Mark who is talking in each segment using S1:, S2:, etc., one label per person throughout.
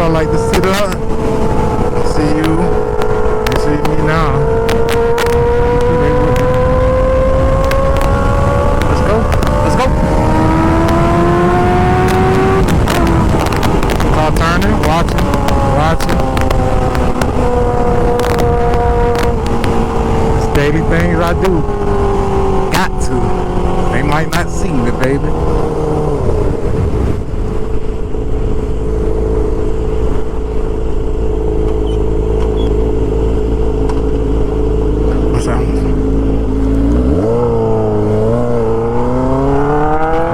S1: y'all like to sit up. See you. You see me now. Let's go. Let's go. All turning, watching. It's daily things I do. Got to. They might not see me, baby. What's that?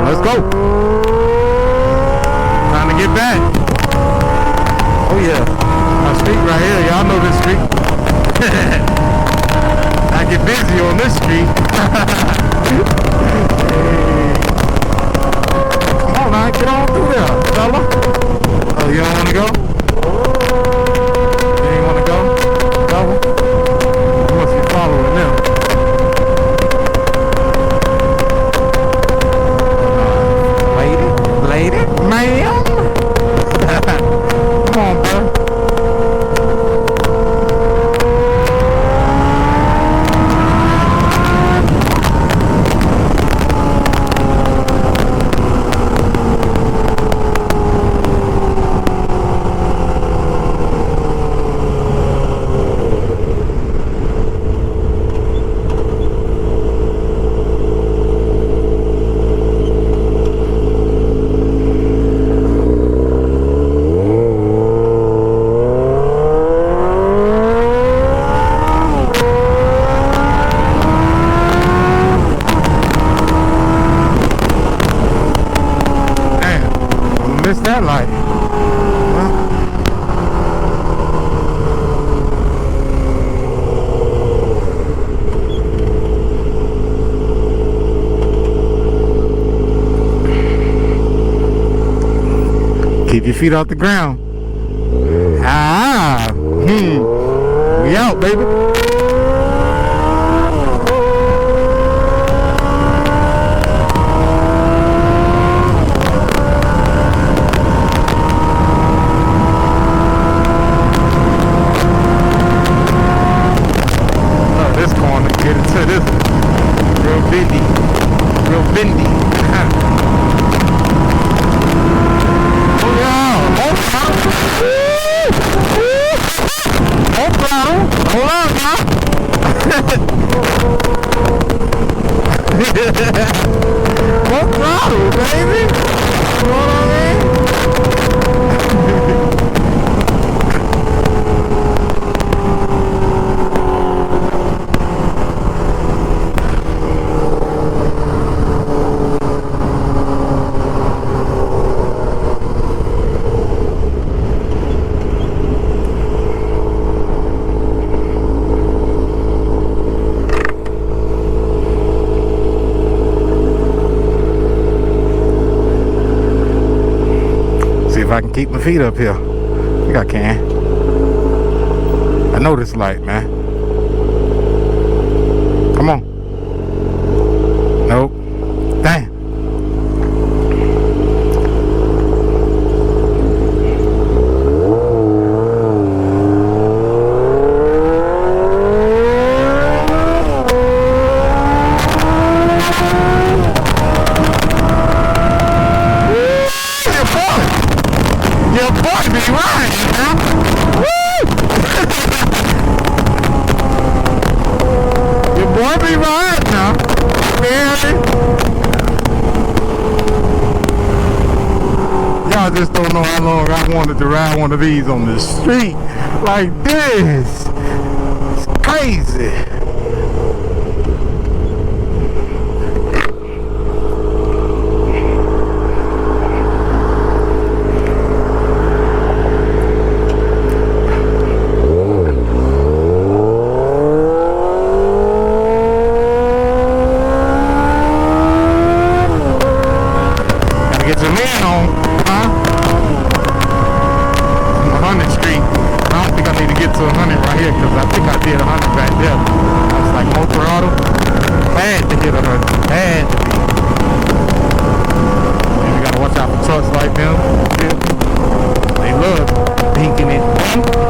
S1: Let's go. Time to get back. Oh yeah, my street right here. Y'all know this street. I get busy on this street. Hey. Come on now, get on through there, fella. Oh, you don't want to go? You ain't want to go? Go? You must be following them. Lady, ma'am. Come on, bro. Missed that light. Huh? Keep your feet off the ground. We out, baby. Get into this real bendy. Oh yeah, more throttle. Hold on now. More throttle, baby. You know what I mean? If I can keep my feet up here. I think I can. I know this light, man. Come on. Nope. Damn. Your boy be right, man. Woo! Your boy be right now. Man. Y'all just don't know how long I wanted to ride one of these on the street like this. It's crazy. Get your man on, huh? 100 Street. I don't think I need to get to 100 right here because I think I did 100 back there. I was like, Motorado. Had to hit 100. Had to be. And we gotta watch out for trucks like them. They love it. making it.